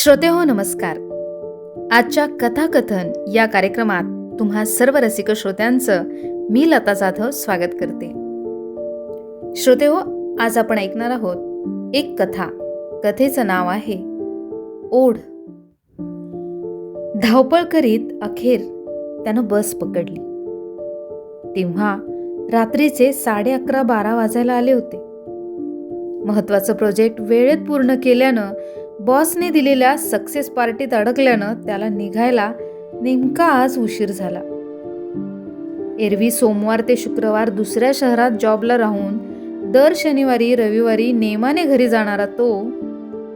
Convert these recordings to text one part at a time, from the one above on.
श्रोतेहो नमस्कार. आजच्या कथाकथन या कार्यक्रमात तुम्हा सर्व रसिक श्रोत्यांचं मी लता जाधव स्वागत करते. श्रोतेहो, आज आपण ऐकणार आहोत एक कथा. कथेचं नाव आहे ओढ. धावपळ करीत अखेर त्यानं बस पकडली. तेव्हा रात्रीचे 11:30-12 वाजायला आले होते. महत्वाचं प्रोजेक्ट वेळेत पूर्ण केल्यानं, बॉसने दिलेल्या सक्सेस पार्टीत अडकल्यानं त्याला निघायला नेमका आज उशीर झाला. एरवी सोमवार ते शुक्रवार दुसऱ्या शहरात जॉबला राहून दर शनिवारी रविवारी नेमाने घरी जाणारा तो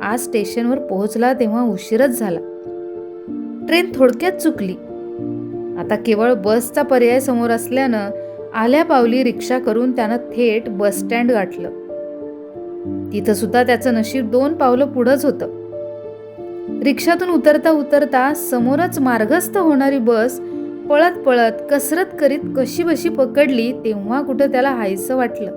आज स्टेशनवर पोहोचला तेव्हा उशीरच झाला. ट्रेन थोडक्यात चुकली. आता केवळ बसचा पर्याय समोर असल्यानं आल्या पावली रिक्षा करून त्यानं थेट बस स्टँड गाठलं. तिथं सुद्धा त्याचं नशीब 2 पावलं पुढंच होतं. रिक्षातून उतरता उतरता समोरच मार्गस्थ होणारी बस पळत पळत कसरत करीत कशीबशी पकडली तेव्हा कुठं त्याला हायसं वाटलं.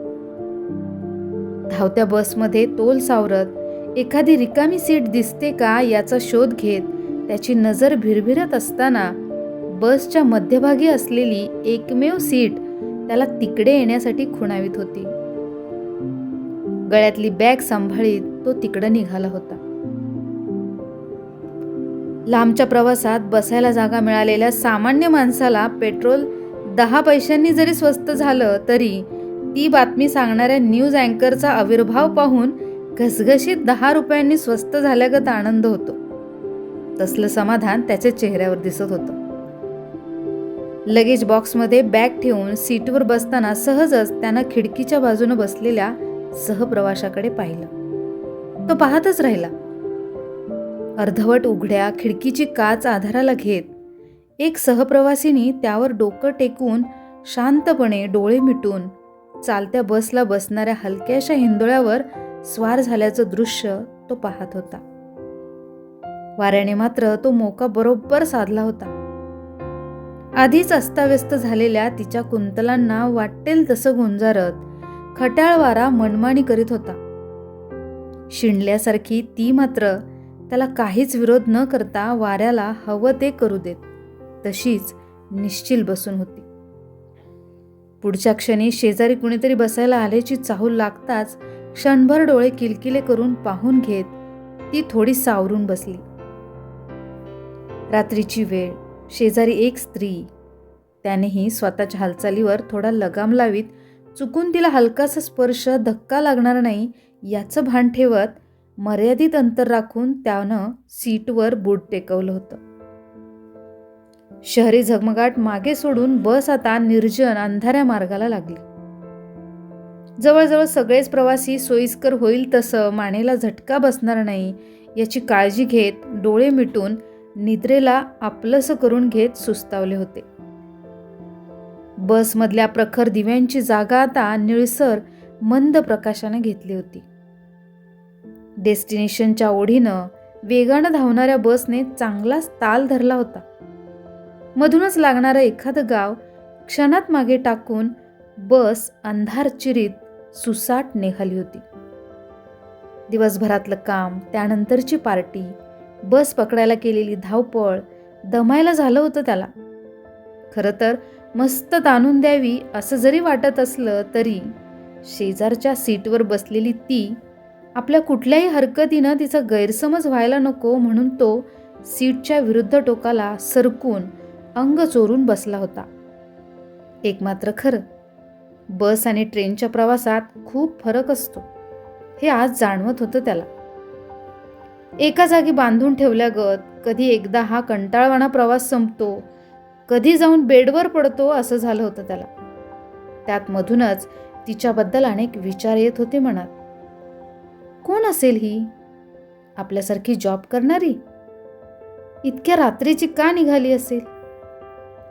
धावत्या बसमध्ये तोल सावरत एखादी रिकामी सीट दिसते का याचा शोध घेत त्याची नजर भिरभिरत असताना बसच्या मध्यभागी असलेली एकमेव सीट त्याला तिकडे येण्यासाठी खुणावीत होती. गळ्यातली बॅग सांभाळीत तो तिकडं निघाला होता. लांबच्या प्रवासात बसायला जागा मिळालेल्या सामान्य माणसाला पेट्रोल 10 पैशांनी जरी स्वस्त झालं तरी ती बातमी सांगणाऱ्या न्यूज अँकरचा आविर्भाव पाहून घसघशीत 10 रुपयांनी स्वस्त झाल्यागत आनंद होतो. तसलं समाधान त्याच्या चेहऱ्यावर दिसत होतं. लगेज बॉक्समध्ये बॅग ठेवून सीटवर बसताना सहजच त्यानं खिडकीच्या बाजूने बसलेल्या सहप्रवाशाकडे पाहिलं. तो पाहतच राहिला. अर्धवट उघड्या खिडकीची काच आधाराला घेत एक सहप्रवासीनी त्यावर डोकं टेकून शांतपणे डोळे मिटून चालत्या बसला बसणाऱ्या हलक्याशा हिंदोळ्यावर स्वार झाल्याचं दृश्य तो पाहत होता. वाऱ्याने मात्र तो मोका बरोबर साधला होता. आधीच अस्ताव्यस्त झालेल्या तिच्या कुंतलांना वाटेल तसं गुंजारत खट्याळ वारा मनमानी करीत होता. शिणल्यासारखी ती मात्र त्याला काहीच विरोध न करता वाऱ्याला हवं ते करू देत तशीच निश्चिल बसून होती. पुढच्या क्षणी शेजारी कुणीतरी बसायला आल्याची चाहूल लागताच क्षणभर डोळे किलकिले करून पाहून घेत ती थोडी सावरून बसली. रात्रीची वेळ, शेजारी एक स्त्री. त्यानेही स्वतःच्या हालचालीवर थोडा लगाम लावीत चुकून तिला हलकासा स्पर्श धक्का लागणार नाही याचं भान ठेवत मर्यादित अंतर राखून त्यानं सीटवर बूट टेकवलं होतं. शहरी झगमगाट मागे सोडून बस आता निर्जन अंधाऱ्या मार्गाला लागली. जवळजवळ सगळेच प्रवासी सोयीस्कर होईल तसं मानेला झटका बसणार नाही याची काळजी घेत डोळे मिटून निद्रेला आपलंसं करून घेत सुस्तावले होते. बसमधल्या प्रखर दिव्यांची जागा आता निळसर मंद प्रकाशाने घेतली होती. डेस्टिनेशनच्या ओढीनं वेगानं धावणाऱ्या बसने चांगलाच ताल धरला होता. मधूनच लागणारं एखादं गाव क्षणात मागे टाकून बस अंधार चिरीत सुसाट निघाली होती. दिवसभरातलं काम, त्यानंतरची पार्टी, बस पकडायला केलेली धावपळ, दमायला झालं होतं त्याला. खरं तर मस्त ताणून द्यावी असं जरी वाटत असलं तरी शेजारच्या सीटवर बसलेली ती आपल्या कुठल्याही हरकतीनं तिचा गैरसमज व्हायला नको म्हणून तो सीटच्या विरुद्ध टोकाला सरकून अंग चोरून बसला होता. एक मात्र खरं, बस आणि ट्रेनच्या प्रवासात खूप फरक असतो हे आज जाणवत होतं त्याला. एका जागी बांधून ठेवल्यागत कधी एकदा हा कंटाळवाणा प्रवास संपतो, कधी जाऊन बेडवर पडतो असं झालं होतं त्याला. त्यात मधूनच तिच्याबद्दल अनेक विचार येत होते मनात. कोण असेल ही? आपल्यासारखी जॉब करणारी? इतक्या रात्रीची का निघाली असेल?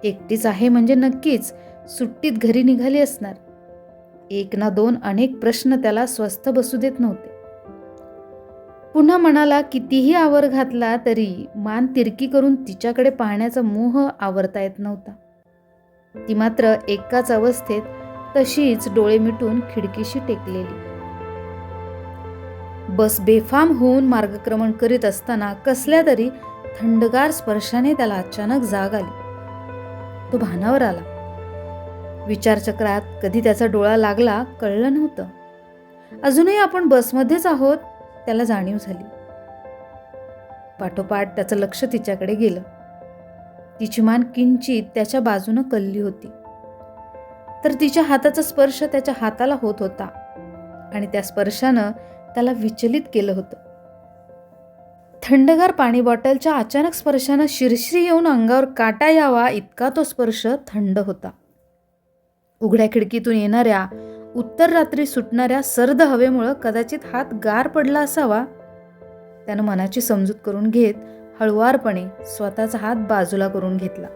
एकटीच आहे म्हणजे नक्कीच सुट्टीत घरी निघाली असणार. 1 ना 2 अनेक प्रश्न त्याला स्वस्थ बसू देत नव्हते. पुन्हा मनाला कितीही आवर घातला तरी मान तिरकी करून तिच्याकडे पाहण्याचा मोह आवरता येत नव्हता. ती मात्र एकाच अवस्थेत तशीच डोळे मिटून खिडकीशी टेकलेली. बस बेफाम होऊन मार्गक्रमण करीत असताना कसल्या तरी थंडगार स्पर्शाने त्याला अचानक जाग आली. तो भानावर आला. विचारचक्रात कधी त्याचा डोळा लागला कळलं नव्हतं. अजूनही आपण बसमध्येच आहोत त्याला जाणीव झाली. पाठोपाठ त्याचं लक्ष तिच्याकडे गेलं. तिची मान किंचित त्याच्या बाजूनं कलली होती, तर तिच्या हाताचा स्पर्श त्याच्या हाताला होत होता आणि त्या स्पर्शानं त्याला विचलित केलं होतं. थंडगार पाणी बॉटलच्या अचानक स्पर्शानं शिरशिरी येऊन अंगावर काटा यावा इतका तो स्पर्श थंड होता. उघड्या खिडकीतून येणाऱ्या उत्तर रात्री सुटणाऱ्या सर्द हवेमुळं कदाचित हात गार पडला असावा. त्यानं मनाची समजूत करून घेत हळुवारपणे स्वतःचा हात बाजूला करून घेतला.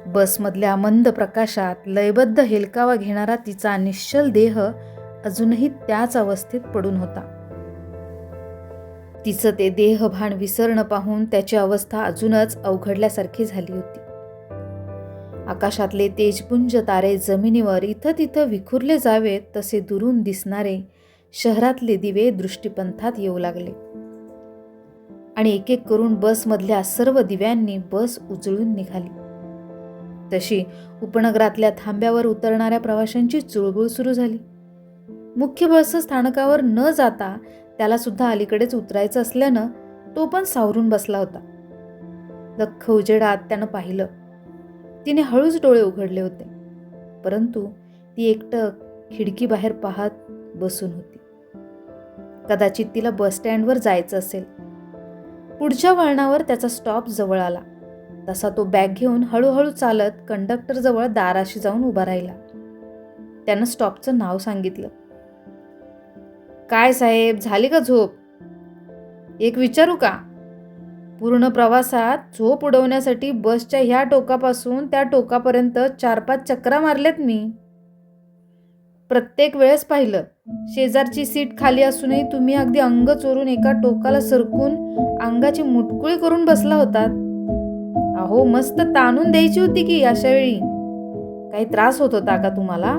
बसमधल्या मंद प्रकाशात लयबद्ध हेलकावा घेणारा तिचा निश्चल देह अजूनही त्याच अवस्थेत पडून होता. तिचं ते देहभान विसरणं पाहून त्याची अवस्था अजूनच अवघडल्यासारखी झाली होती. आकाशातले तेजपुंज तारे जमिनीवर इथं तिथं विखुरले जावेत तसे दुरून दिसणारे शहरातले दिवे दृष्टीपंथात येऊ लागले आणि एक एक करून बसमधल्या सर्व दिव्यांनी बस उजळून निघाली. तशी उपनगरातल्या थांब्यावर उतरणाऱ्या प्रवाशांची चुळबुळ सुरू झाली. मुख्य बस स्थानकावर न जाता त्याला सुद्धा अलीकडेच उतरायचं असल्यानं तो पण सावरून बसला होता. लख्ख उजेडात त्यानं पाहिलं. तिने हळूच डोळे उघडले होते, परंतु ती एकटक खिडकी बाहेर पाहत बसून होती. कदाचित तिला बस स्टँडवर जायचं असेल. पुढच्या वळणावर त्याचा स्टॉप जवळ आला तसा तो बॅग घेऊन हळूहळू चालत कंडक्टर जवळ दाराशी जाऊन उभा राहिला. त्यानं स्टॉपचं नाव सांगितलं. काय साहेब, झाली का झोप? एक विचारू का? पूर्ण प्रवासात झोप उडवण्यासाठी बसच्या ह्या टोकापासून त्या टोकापर्यंत 4-5 चक्रा मारल्यात मी. प्रत्येक वेळेस पाहिलं, शेजारची सीट खाली असूनही तुम्ही अगदी अंग चोरून एका टोकाला सरकून अंगाची मुटकुळी करून बसला होतात. अहो, मस्त ताणून द्यायची होती की अशा वेळी. काही त्रास होत होता का तुम्हाला?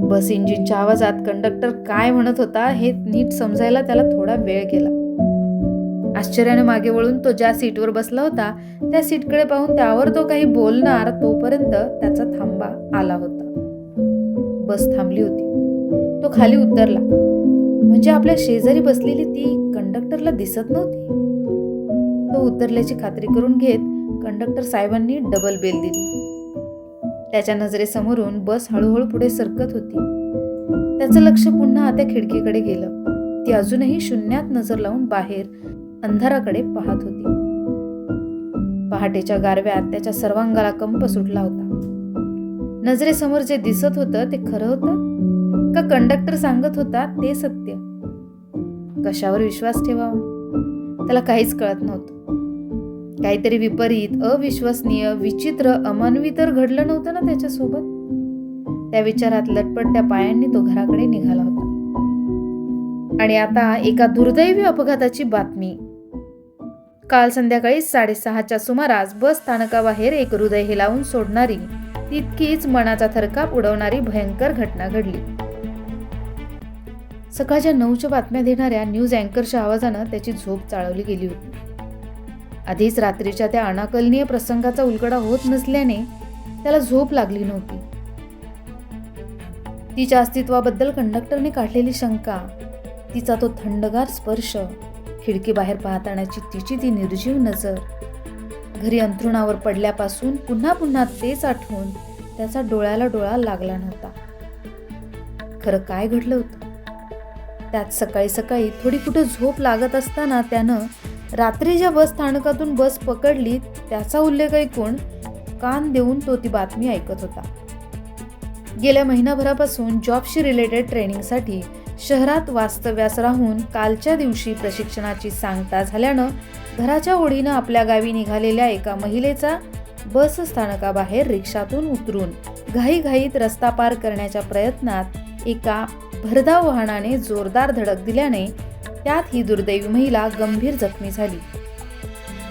बस इंजिनच्या आवाजात कंडक्टर काय म्हणत होता हे नीट समजायला त्याला थोडा वेळ गेला. आश्चर्याने मागे वळून तो ज्या सीटवर बसला होता त्या सीटकडे पाहून त्यावर तो काही बोलणार तोपर्यंत त्याचा थांबा आला होता. बस थांबली होती. तो खाली उतरला. म्हणजे आपल्या शेजारी बसलेली ती कंडक्टरला दिसत नव्हती. तो उतरल्याची खात्री करून घेत कंडक्टर साहेबांनी डबल बेल दिली. त्याच्या नजरेसमोरून बस हळूहळू पुढे सरकत होती. त्याचं लक्ष पुन्हा त्या खिडकीकडे गेलं. ती अजूनही शून्यात नजर लावून बाहेर अंधाराकडे पाहत होती. पहाटेच्या गारव्यात त्याच्या सर्वांगाला कंप सुटला होता. नजरेसमोर जे दिसत होतं ते खरं होतं का कंडक्टर सांगत होता ते सत्य? कशावर विश्वास ठेवावा त्याला काहीच कळत नव्हतं. काहीतरी विपरीत, अविश्वसनीय, विचित्र, अमानवी तर घडलं नव्हतं ना त्याच्यासोबत? त्या विचारात लटपटत्या पायांनी तो घराकडे निघाला होता. आणि आता एका दुर्दैवी अपघाताची बातमी. काल संध्याकाळी 6:30च्या सुमारास बस स्थानकाबाहेर एक हृदय हेलावून सोडणारी, तितकीच मनाचा थरकाप उडवणारी भयंकर घटना घडली. सकाळच्या 9च्या बातम्या देणाऱ्या न्यूज अँकरच्या आवाजानं त्याची झोप चाळवली गेली होती. आधीच रात्रीच्या त्या अनाकलनीय प्रसंगाचा उलगडा होत नसल्याने त्याला झोप लागली नव्हती. तिच्या अस्तित्वाबद्दल कंडक्टरने काढलेली शंका, तिचा तो थंडगार स्पर्श, खिडकी बाहेर पाहतानाची तिची ती निर्जीव नजर, घरी अंथरुणावर पडल्यापासून पुन्हा पुन्हा तेच आठवून त्याचा डोळ्याला डोळा लागला नव्हता. खरं काय घडलं होतं? त्यात सकाळी सकाळी थोडी कुठं झोप लागत असताना त्यानं रात्री ज्या बस स्थानकातून बस पकडली त्याचा उल्लेख ऐकून कान देऊन तो ती बातमी ऐकत होता. गेल्या महिनाभरापासून जॉबशी रिलेटेड ट्रेनिंगसाठी शहरात वास्तव्यास राहून कालच्या दिवशी प्रशिक्षणाची सांगता झाल्यानं घराच्या ओढीनं आपल्या गावी निघालेल्या एका महिलेचा बस स्थानकाबाहेर रिक्षातून उतरून घाईघाईत रस्ता पार करण्याच्या प्रयत्नात एका भरधाव वाहनाने जोरदार धडक दिल्याने त्यात ही दुर्दैवी महिला गंभीर जखमी झाली.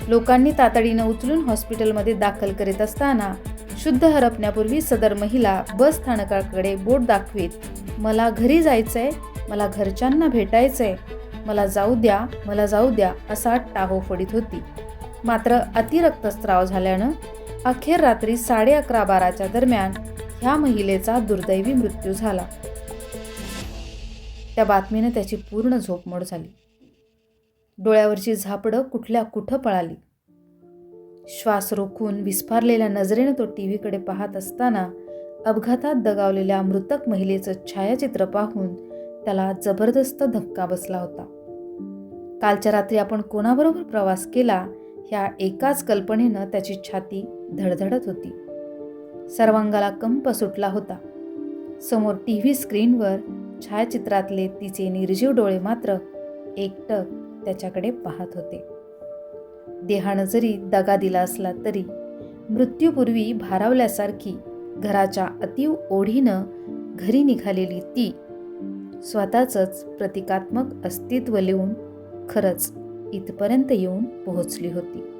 लोकांनी तातडीनं उचलून हॉस्पिटलमध्ये दाखल करीत असताना शुद्ध हरपण्यापूर्वी सदर महिला बस स्थानकाकडे बोट दाखवीत मला घरी जायचंय, मला घरच्यांना भेटायचंय, मला जाऊ द्या, मला जाऊ द्या असा टाहो फोडीत होती. मात्र अतिरक्तस्राव झाल्यानं अखेर रात्री 11:30-12च्या दरम्यान ह्या महिलेचा दुर्दैवी मृत्यू झाला. त्या बातमीनं त्याची पूर्ण झोपमोड झाली. डोळ्यावरची झापडं कुठल्या कुठं पळाली. श्वास रोखून विस्फारलेल्या नजरेनं तो टीव्हीकडे पाहत असताना अपघातात दगावलेल्या मृतक महिलेचं छायाचित्र पाहून त्याला जबरदस्त धक्का बसला होता. कालच्या रात्री आपण कोणाबरोबर प्रवास केला ह्या एकाच कल्पनेनं त्याची छाती धडधडत होती. सर्वांगाला कंप सुटला होता. समोर टीव्ही स्क्रीनवर छायाचित्रातले तिचे निर्जीव डोळे मात्र एकटक त्याच्याकडे पाहत होते. देहानं जरी दगा दिला असला तरी मृत्यूपूर्वी भारावल्यासारखी घराच्या अतीव ओढीनं घरी निघालेली ती स्वतःचंच प्रतिकात्मक अस्तित्व लिहून खरंच इथपर्यंत येऊन पोहोचली होती.